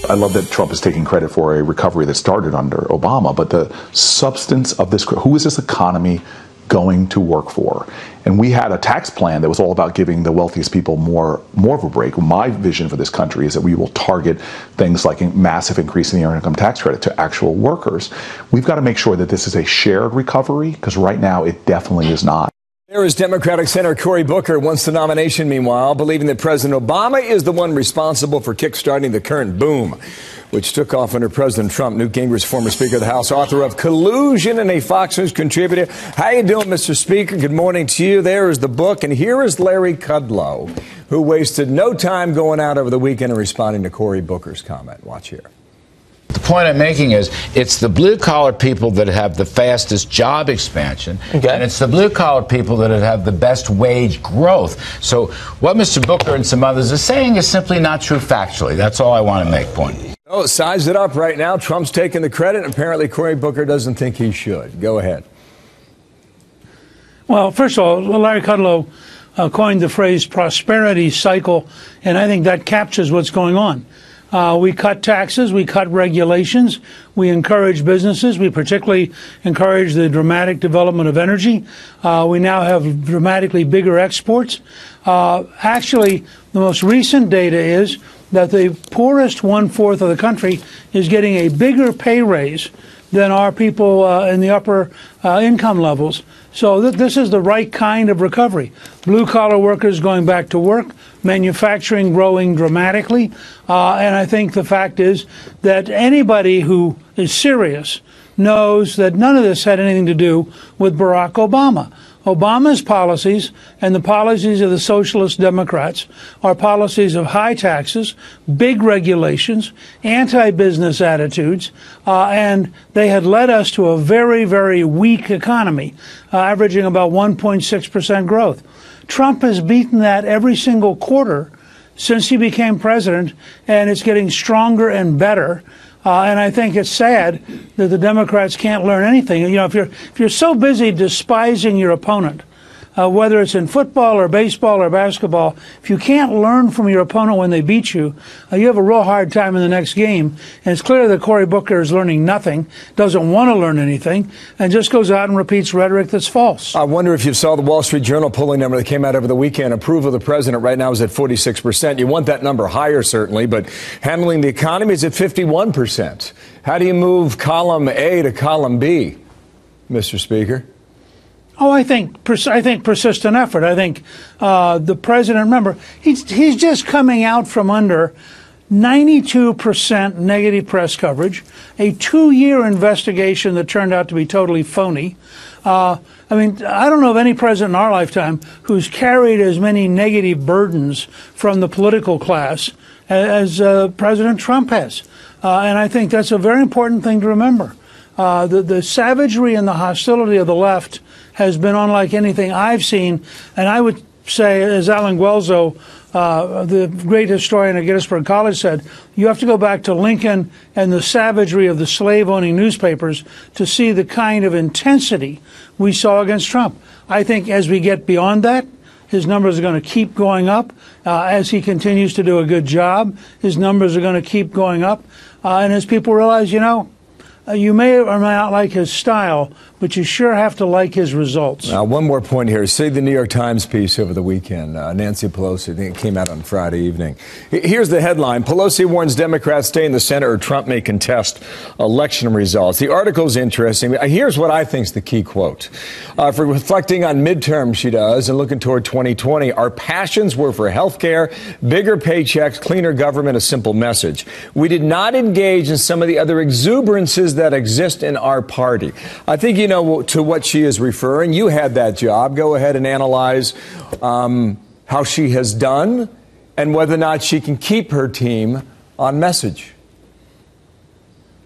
I love that Trump is taking credit for a recovery that started under Obama, but the substance of this, who is this economy going to work for? And we had a tax plan that was all about giving the wealthiest people more of a break. My vision for this country is that we will target things like a massive increase in the earned income tax credit to actual workers. We've got to make sure that this is a shared recovery, because right now it definitely is not. There is Democratic Senator Cory Booker wants the nomination, meanwhile, believing that President Obama is the one responsible for kickstarting the current boom, which took off under President Trump. Newt Gingrich, former Speaker of the House, author of Collusion and a Fox News contributor. How you doing, Mr. Speaker? Good morning to you. There is the book. And here is Larry Kudlow, who wasted no time going out over the weekend and responding to Cory Booker's comment. Watch here. The point I'm making is it's the blue-collar people that have the fastest job expansion, and it's the blue-collar people that have the best wage growth. So what Mr. Booker and some others are saying is simply not true factually. That's all I want to make point. Oh, size it up right now. Trump's taking the credit. Apparently, Cory Booker doesn't think he should. Go ahead. Well, first of all, Larry Kudlow coined the phrase prosperity cycle, and I think that captures what's going on. We cut taxes, we cut regulations, we encourage businesses, we particularly encourage the dramatic development of energy. We now have dramatically bigger exports. Actually, the most recent data is that the poorest 1/4 of the country is getting a bigger pay raise than our people in the upper income levels. So this is the right kind of recovery. Blue-collar workers going back to work, manufacturing growing dramatically, and I think the fact is that anybody who is serious knows that none of this had anything to do with Barack Obama. Obama's policies and the policies of the Socialist Democrats are policies of high taxes, big regulations, anti-business attitudes, and they had led us to a very, very weak economy, averaging about 1.6% growth. Trump has beaten that every single quarter since he became president, and it's getting stronger and better. And I think it's sad that the Democrats can't learn anything. You know, if you're so busy despising your opponent, whether it's in football or baseball or basketball, if you can't learn from your opponent when they beat you, you have a real hard time in the next game. And it's clear that Cory Booker is learning nothing, doesn't want to learn anything, and just goes out and repeats rhetoric that's false. I wonder if you saw the Wall Street Journal polling number that came out over the weekend. Approval of the president right now is at 46%. You want that number higher, certainly, but handling the economy is at 51%. How do you move column A to column B, Mr. Speaker? Oh, I think persistent effort. I think the president, remember, he's just coming out from under 92% negative press coverage, a 2-year investigation that turned out to be totally phony. I mean, I don't know of any president in our lifetime who's carried as many negative burdens from the political class as President Trump has. And I think that's a very important thing to remember. The savagery and the hostility of the left has been unlike anything I've seen. And I would say, as Alan Guelzo, the great historian at Gettysburg College, said, you have to go back to Lincoln and the savagery of the slave-owning newspapers to see the kind of intensity we saw against Trump. I think as we get beyond that, his numbers are going to keep going up. As he continues to do a good job, his numbers are going to keep going up. And as people realize, you know, you may or may not like his style, but you sure have to like his results. Now, one more point here. See the New York Times piece over the weekend. Nancy Pelosi, I think it came out on Friday evening. Here's the headline. Pelosi warns Democrats stay in the Senate or Trump may contest election results. The article is interesting. Here's what I think is the key quote. For reflecting on midterms, she does, and looking toward 2020, our passions were for health care, bigger paychecks, cleaner government, a simple message. We did not engage in some of the other exuberances that exist in our party. I think you know to what she is referring. You had that job. Go ahead and analyze how she has done and whether or not she can keep her team on message.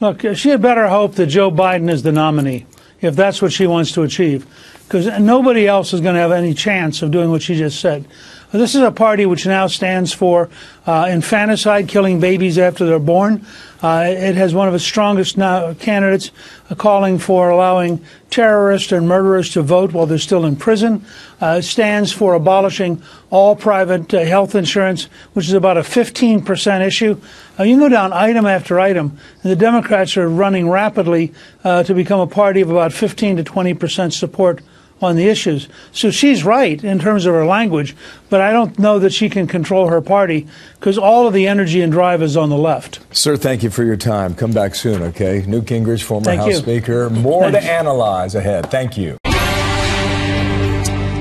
Look, she had better hope that Joe Biden is the nominee, if that's what she wants to achieve, because nobody else is going to have any chance of doing what she just said. This is a party which now stands for infanticide, killing babies after they're born. It has one of its strongest candidates calling for allowing terrorists and murderers to vote while they're still in prison. It stands for abolishing all private health insurance, which is about a 15% issue. You can go down item after item, and the Democrats are running rapidly to become a party of about 15 to 20% support on the issues. So she's right in terms of her language, but I don't know that she can control her party because all of the energy and drive is on the left. Sir, thank you for your time. Come back soon, okay? Newt Gingrich, former House Speaker. More to analyze ahead. Thank you.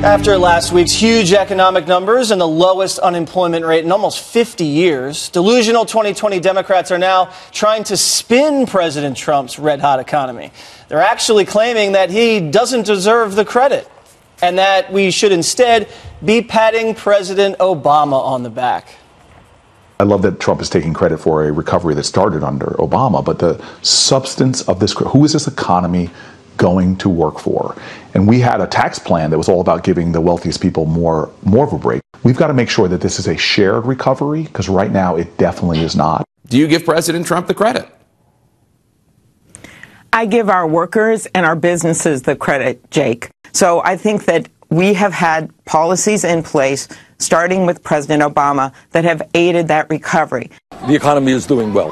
After last week's huge economic numbers and the lowest unemployment rate in almost 50 years, delusional 2020 Democrats are now trying to spin President Trump's red-hot economy. They're actually claiming that he doesn't deserve the credit and that we should instead be patting President Obama on the back. I love that Trump is taking credit for a recovery that started under Obama, but the substance of this, who is this economy going to work for? And we had a tax plan that was all about giving the wealthiest people more of a break. We've got to make sure that this is a shared recovery, because right now it definitely is not. Do you give President Trump the credit? I give our workers and our businesses the credit, Jake. So I think that we have had policies in place, starting with President Obama, that have aided that recovery. The economy is doing well.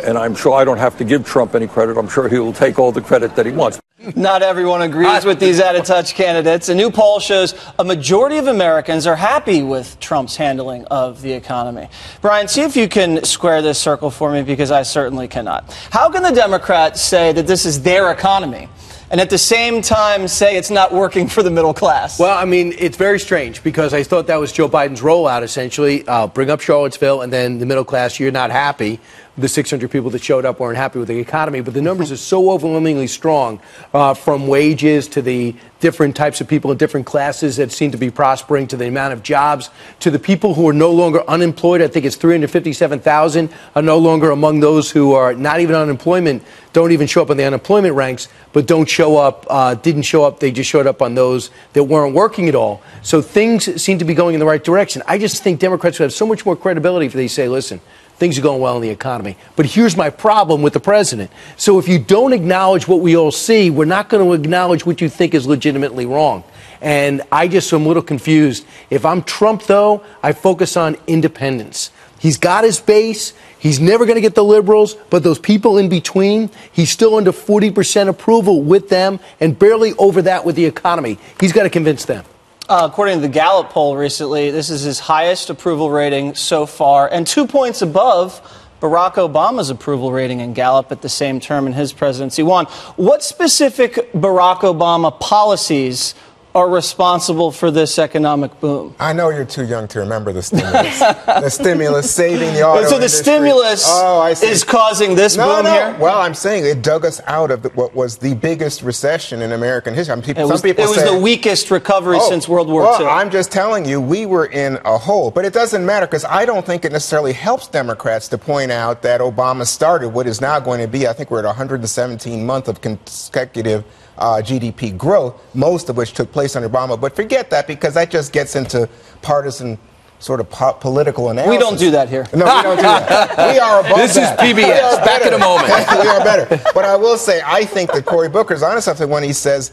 And I'm sure I don't have to give Trump any credit. I'm sure he will take all the credit that he wants. Not everyone agrees with these out-of-touch candidates. A new poll shows a majority of Americans are happy with Trump's handling of the economy. Brian, see if you can square this circle for me, because I certainly cannot. How can the Democrats say that this is their economy and at the same time say it's not working for the middle class? Well, I mean, it's very strange, because I thought that was Joe Biden's rollout, essentially. Bring up Charlottesville, and then the middle class, you're not happy. The 600 people that showed up weren't happy with the economy, but the numbers are so overwhelmingly strong, from wages to the different types of people in different classes that seem to be prospering, to the amount of jobs, to the people who are no longer unemployed. I think it's 357,000 are no longer among those who are not even unemployment, don't even show up on the unemployment ranks, but don't show up, didn't show up. They just showed up on those that weren't working at all. So things seem to be going in the right direction. I just think Democrats would have so much more credibility if they say, listen, things are going well in the economy. But here's my problem with the president. So if you don't acknowledge what we all see, we're not going to acknowledge what you think is legitimately wrong. And I just am a little confused. If I'm Trump, though, I focus on independence. He's got his base. He's never going to get the liberals, but those people in between, he's still under 40% approval with them and barely over that with the economy. He's got to convince them. According to the Gallup poll recently, this is his highest approval rating so far, and 2 points above Barack Obama's approval rating in Gallup at the same term in his presidency. Juan, what specific Barack Obama policies are responsible for this economic boom? I know you're too young to remember the stimulus. The stimulus saving the auto So the industry. stimulus is causing this boom here? Well, I'm saying it dug us out of what was the biggest recession in American history. I mean, It was the weakest recovery since World War II. I'm just telling you, we were in a hole. But it doesn't matter, because I don't think it necessarily helps Democrats to point out that Obama started what is now going to be, I think we're at 117 months of consecutive GDP growth, most of which took place under Obama. But forget that, because that just gets into partisan sort of political analysis. We don't do that here. No, we don't do that. We are above this that. This is PBS. Back in a moment. We are better. But I will say, I think that Cory Booker's onto something when he says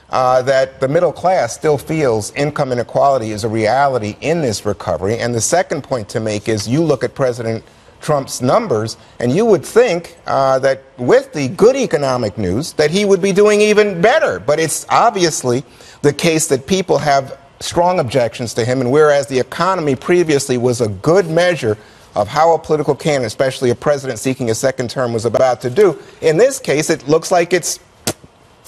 that the middle class still feels income inequality is a reality in this recovery. And the second point to make is, you look at President Trump's numbers, and you would think that with the good economic news that he would be doing even better. But it's obviously the case that people have strong objections to him, and whereas the economy previously was a good measure of how a political candidate, especially a president seeking a second term, was about to do, in this case it looks like it's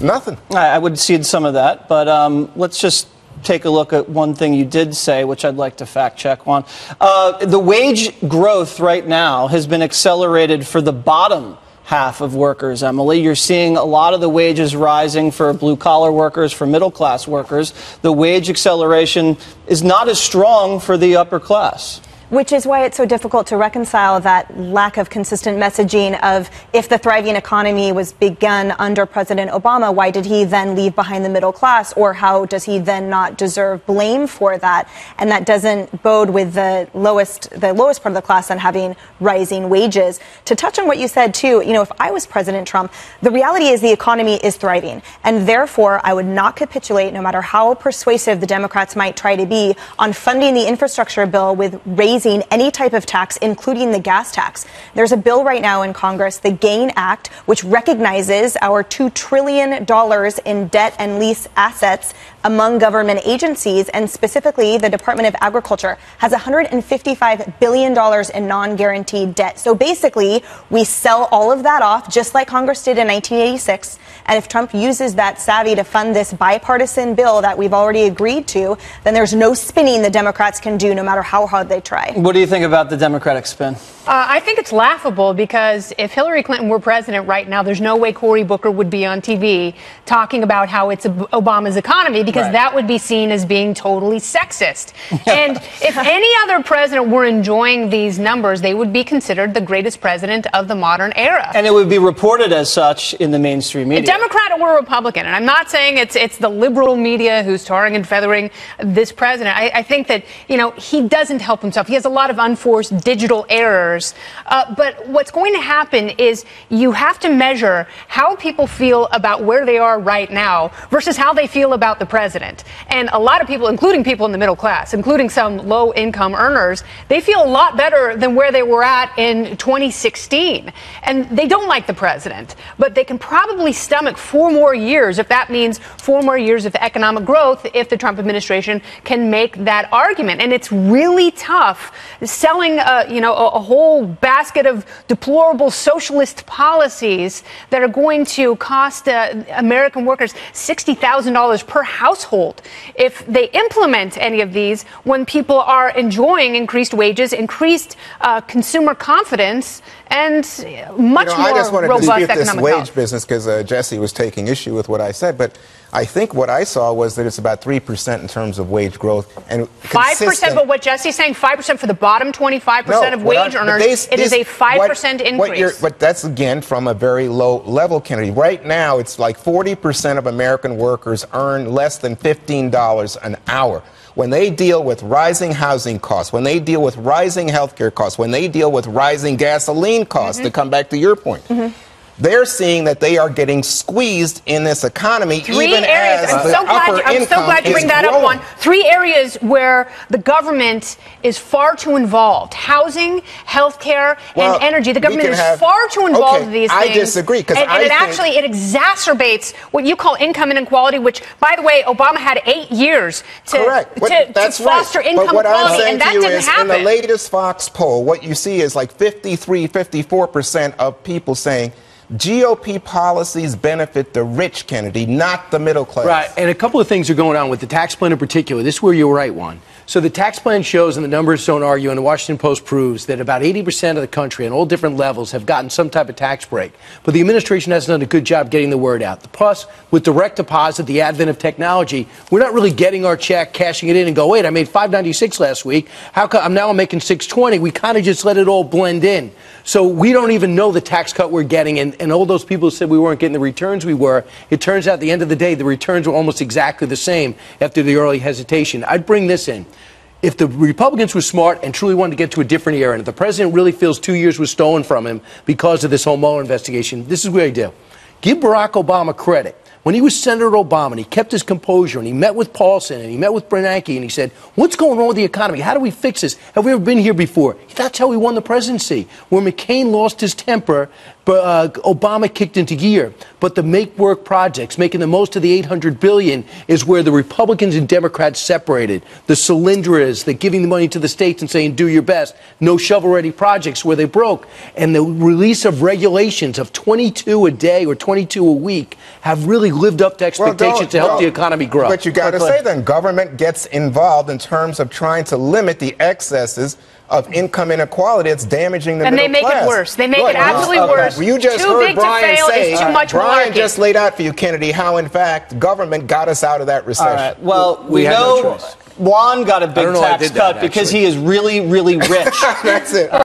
nothing. I would cede some of that, but let's just take a look at one thing you did say, which I'd like to fact check, Juan. The wage growth right now has been accelerated for the bottom half of workers, Emily. You're seeing a lot of the wages rising for blue-collar workers, for middle-class workers. The wage acceleration is not as strong for the upper class. Which is why it's so difficult to reconcile that lack of consistent messaging of if the thriving economy was begun under President Obama, why did he then leave behind the middle class? Or how does he then not deserve blame for that? And that doesn't bode with the lowest part of the class on having rising wages. To touch on what you said, too, if I was President Trump, the reality is the economy is thriving. And therefore, I would not capitulate, no matter how persuasive the Democrats might try to be, on funding the infrastructure bill with raising any type of tax, including the gas tax. There's a bill right now in Congress, the GAIN Act, which recognizes our $2 trillion in debt and lease assets among government agencies, and specifically the Department of Agriculture has $155 billion in non-guaranteed debt. So basically, we sell all of that off, just like Congress did in 1986. And if Trump uses that savvy to fund this bipartisan bill that we've already agreed to, then there's no spinning the Democrats can do, no matter how hard they try. What do you think about the Democratic spin? I think it's laughable, because if Hillary Clinton were president right now, there's no way Cory Booker would be on TV talking about how it's Obama's economy, because that would be seen as being totally sexist. And if any other president were enjoying these numbers, they would be considered the greatest president of the modern era. And it would be reported as such in the mainstream media. A Democrat or a Republican. And I'm not saying it's the liberal media who's tarring and feathering this president. I think that, he doesn't help himself. He has a lot of unforced digital errors. But what's going to happen is you have to measure how people feel about where they are right now versus how they feel about the president. And a lot of people, including people in the middle class, including some low-income earners, they feel a lot better than where they were at in 2016. And they don't like the president, but they can probably stomach 4 more years, if that means 4 more years of economic growth, if the Trump administration can make that argument. And it's really tough selling, a whole basket of deplorable socialist policies that are going to cost American workers $60,000 per household if they implement any of these when people are enjoying increased wages, increased consumer confidence, and much more I just wanted robust to dispute this economic wage health. business because Jesse was taking issue with what I said, but I think what I saw was that it's about 3% in terms of wage growth. And 5%, but what Jesse's saying, 5% for the bottom 25% of wage earners, it is a 5% increase. But that's, again, from a very low level, Kennedy. Right now, it's like 40% of American workers earn less than $15 an hour. When they deal with rising housing costs, when they deal with rising healthcare costs, when they deal with rising gasoline costs, to come back to your point, they're seeing that they are getting squeezed in this economy. Three areas. I'm so glad you bring that up, Juan. 3 areas where the government is far too involved: housing, healthcare, and energy. The government is far too involved in these things. I disagree, because it exacerbates what you call income inequality, which, by the way, Obama had 8 years to foster income equality, and that didn't happen. In the latest Fox poll, what you see is like 54% of people saying GOP policies benefit the rich, Kennedy, not the middle class. Right, and a couple of things are going on with the tax plan in particular. This is where you're right, Juan. So the tax plan shows, and the numbers don't argue, and the Washington Post proves that about 80% of the country on all different levels have gotten some type of tax break. But the administration hasn't done a good job getting the word out. Plus, with direct deposit, the advent of technology, we're not really getting our check, cashing it in, and go, wait, I made $596 last week. How come I'm making $620? We kind of just let it all blend in. So we don't even know the tax cut we're getting. And all those people who said we weren't getting the returns we were, it turns out at the end of the day, the returns were almost exactly the same after the early hesitation. I'd bring this in. If the Republicans were smart and truly wanted to get to a different era, and if the president really feels 2 years was stolen from him because of this whole Mueller investigation, this is what I do. Give Barack Obama credit. When he was Senator Obama, and he kept his composure, and he met with Paulson, and he met with Bernanke, and he said, what's going on with the economy? How do we fix this? Have we ever been here before? That's how he won the presidency. Where McCain lost his temper, but Obama kicked into gear. But the make work projects, making the most of the $800 billion, is where the Republicans and Democrats separated. The Solyndras, the giving the money to the states and saying, do your best. No shovel-ready projects where they broke. And the release of regulations of 22 a day or 22 a week have really really lived up to expectations to help the economy grow. But you got to say then, government gets involved in terms of trying to limit the excesses of income inequality. It's damaging the middle class. And they make it worse. They make it absolutely worse. Well, you just too heard big Brian to fail say, is too much Brian malarkey. just laid out for you, Kennedy, how in fact government got us out of that recession. All right. Well, we had no know choice. Juan got a big I don't know I tax did cut that, because actually. he is really, really rich. That's it.